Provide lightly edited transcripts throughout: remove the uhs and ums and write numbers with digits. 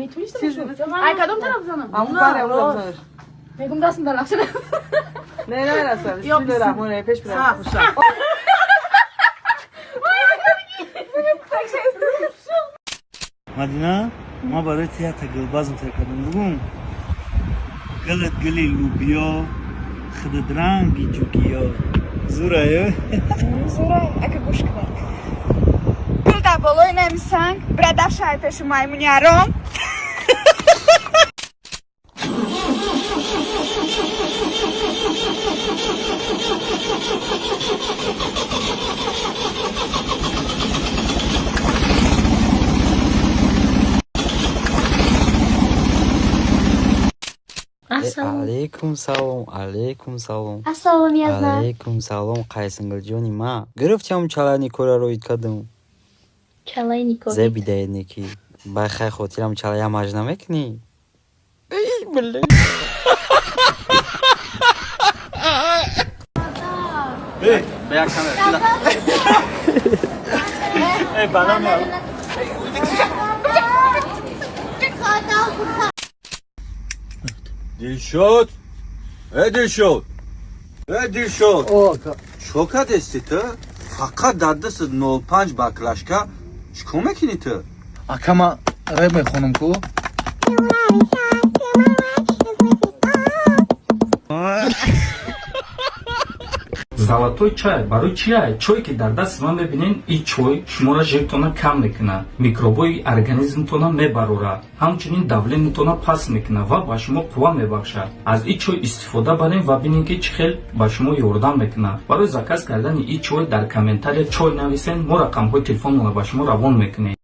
میتونی ای کدوم طرف بزنم همون بره اون بزنش میگم دستم در لحظه نه نه رسول بسم الله الرحمن الرحیم پیش برم مدینه ما برای تیاتر گلباز مترکدم بگم گلت گلی لوبیا خدت رنگی جوگیا زورایه زورای اگه گوش کنم گل در بالای نمیسنگ برادر شای پیش مایمونی ارام алейкум салом алейкум салом ассалом язна алейкум салом қайсингилҷони ма гирифтиам чалайни кӯраро иткадам чалайни кӯра зебидаедне ки ба хай хотирам чалая маж намекунӣ به یک کمر ای بنا میاد دلشاد دلشاد دلشاد شوکت استی تو فقط در دست 05 باکلاشکا چیکار میکنی تو акама рэп мехонам ку золотой чай барои чия чое ки дар дасти ман мебинен ин чой шуморо жиртона кам мекунад микробҳои организмтона мебарорад ҳамчунин давленитона паст мекунад ва ба шумо қувва мебахшад аз ин чой истифода барем ва бинем ки чӣ хел ба шумо ёрдам мекунад барои заказ кардани ин чой дар комментария чой нависен мо рақамҳои телефонро ба шумо равон мекунем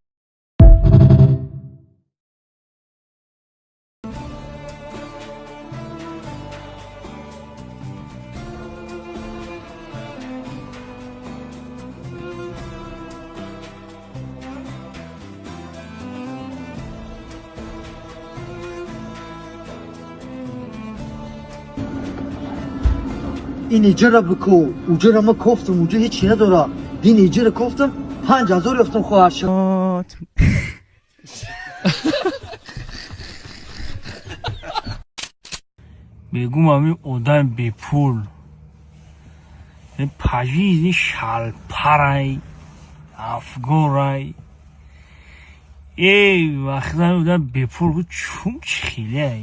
این اجاره بکو اجاره ما کفتم اونجا هیچی نداره دین اجاره کفتم 5000 یافتم خواهر شد بگم همین آدم بی پول این پاجیز این شلپرای افگارای ای وقتا آدم بی پول چون چخیله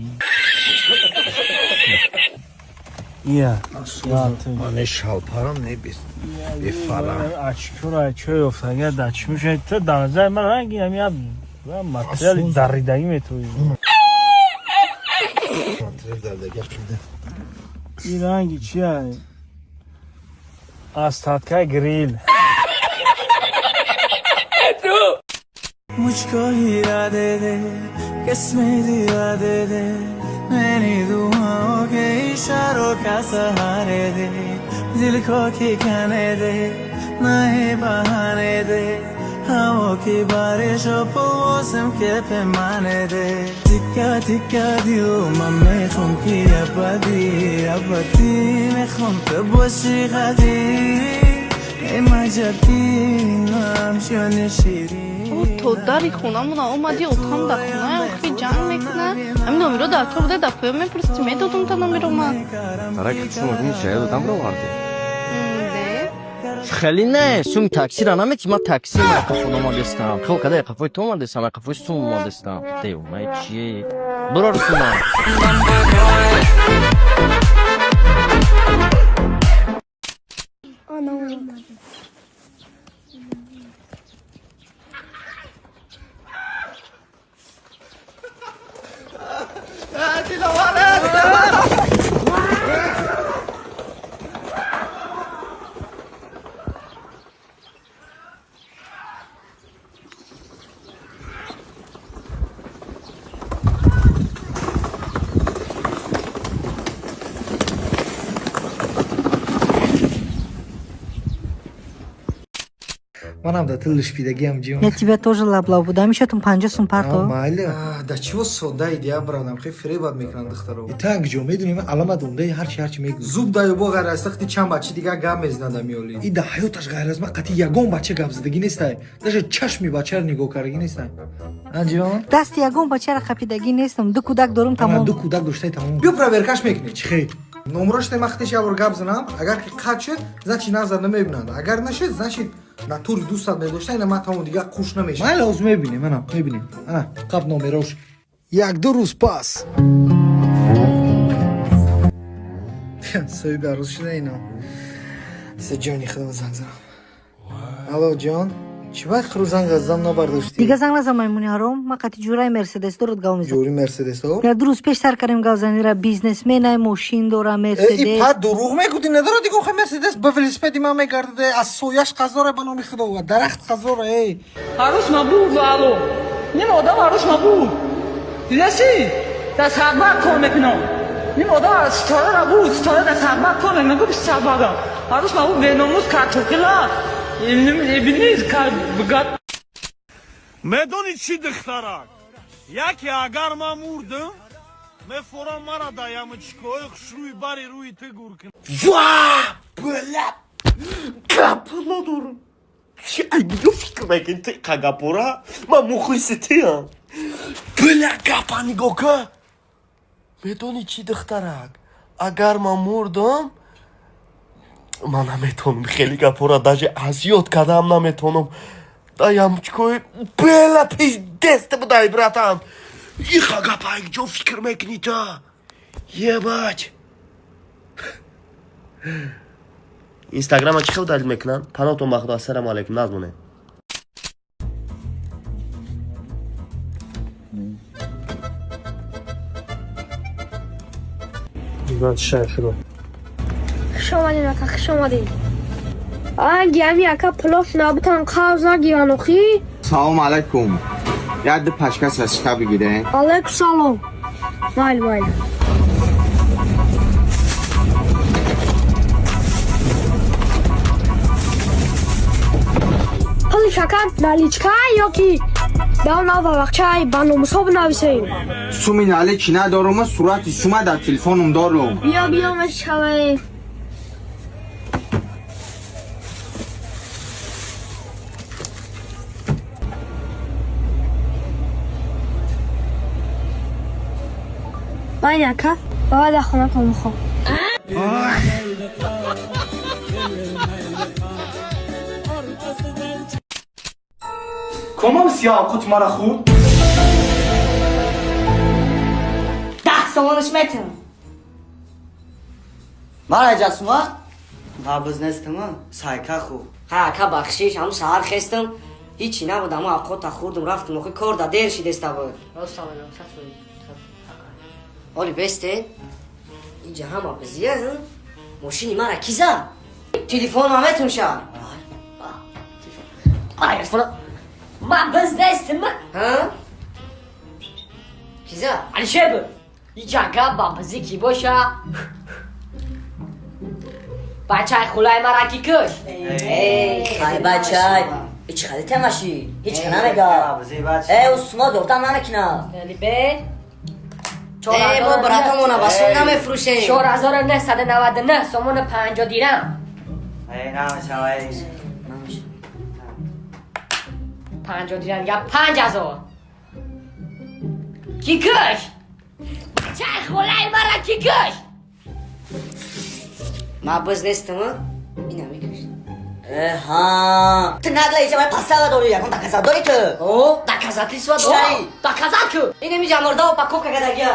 یا من شلپرم نبیست بفرم اچکورای چوی افتاگه دچ میشه تو در نظر من رنگی همین ماتریال دریدگی میتوی این رنگی چی هست؟ استادکای گریل मुझको हीरा दे दे किसमें दिया दे दे मैंने दुआओं के इशारों का सहारे दे दिल को खिखाने दे नए बहाने दे हवाओं की बारिशों को मौसम के पैमाने दे टिक्का टिक्का दिलों में खून की अबदी में खून पे बशी खदी مجبی نامشون شیرین تو داری خونمون اومدی اتاقم در خونه خیلی جمع میکنه همین نمیرو در تو بوده دفعه میپرستی میدادم تا نمیرو من برای شما این شاید دادم رو وارده خیلی نه سوم تاکسی را نمیتی ما تاکسی ما کفون اومدستم خب کده کفوی تو اومدستم کفوی تو اومدستم دیو ما چیه برو رسونا Манам да тылыш пидагиам джон. Я тебя тоже лаблау буду. Мишатун 50 сум парто. Майли. Да чего сода идея бранам. Хе фребад мекран дохтаро. Итак джон медуним аламат ундай ҳарчи мегу. Зуб да юбо гар астахти чам бачи дига гам мезнада миоли. И да ҳаёташ гайр аз ма қати ягон бача гап задагӣ нестай. Даже чашми бачаро нигоҳ карагӣ нестай. А джон? Дасти ягон бачаро қапидагӣ нестам. Ду кӯдак дорум тамом. Ду кӯдак доштай тамом. Биё проверкаш мекунӣ. Чӣ хе? Номрош темахтеш явор гап занам. Агар ки қат шуд, значит назар намебинанд. Агар нашуд, значит натури дӯстат медоштай, ина ман тамом дига қуш намешам. Майли ҳозир мебинем, манам мебинем. Ана, қап номерош. Як-ду рӯз пас. Соҳиби арӯз шуда ино. Се ҷони худам занг занам. Алло ҷон, чӣ вақт рӯз занг зам набардошти? Дига занг назан маймуни ҳаром. Ман қати ҷураи Мерседес дорад гав мезанам. Ҷури Мерседес дор? Я 2 рӯз пеш сар кардем гавзанира бизнесменай мошин дора Мерседес. И па дурӯғ мегӯдӣ, недорад диго хе Мерседес ба велосипеди ман мегардад. Аз сояш қазора ба номи худо. Дарахт қазора эй. عروس مبروک بالو نیم آدم عروس مبروک دیدسی دست حقبر کار میکنم نیم آدم ستاره را بود ستاره دست حقبر کار میکنم نگو بیست حقبرم عروس مبروک به ناموز کارتوکلا ابنیز کار بگد میدونی چی دخترک یکی اگر من مردم میفورم مرا دایم چیکوی خوشروی باری روی تو گور کن Vaa! Böyle kapıla durun. Ay biliyor fikrime gitti kagapora. Ma muhlisitiyam. Böyle kapani goka. Medoni çi dıxtarak. Agar ma murdum. Ma nametonum. Kheli kapora daje aziyot kadam nametonum. Dayam çikoy. Böyle pizdeste bu day bratam. İxa kapayık jo fikrime gnita. Yebaç. Instagram'a çıkıp da elmekle. Panoton bakdı. Assalamu alaikum. Nazmune. خوش آمدین اکا خوش آمدین گمی اکا پلاف نابتان قوزا گیانوخی سلام علیکم یاد پشکس از شکا بگیره علیکم سلام مایل مایل پلی شکر نالیچکا یا کی داو ناو وقتای بانو مصاب نویسین سومی نالی چی ندارم صورت شما در تلفنم دارم بیا مشکوی باید اکا باید خونه کنم خوب کامم سیاه کت مرا خود 10 somonش metin. مرا جسما قابض نستم سایکا خو ها کا بخشیش هم سهار خستم هیچی نبود اما اقوتا خوردم رفتم آخه کار دا دیر شید استا بود اولی بسته اینجا همه بزیه ماشینی مرا کیزا تلفون همتون شد آره تلفون ما بز دستم ها کیزا علی شب اینجا بابزی کی باشه بچه خلای مرا کی کش خیلی بچه هیچ خیلی تماشی هیچ کنه نگاه اسما دورتم نمکنه به ای با براتمونه بسون نمیفروشه 4999 سومون 50 دیرم ای نمیشه 50 دیرم یا 5000 کی کش بچه خلای مرا کی کش ما بز نیستم اینا میکش ها تو نداری ایجا باید پسه داری یکن دکازت داری تو او دکازت نیست و داری دکازت که اینه میجا مرده و پاکوب که گدگیه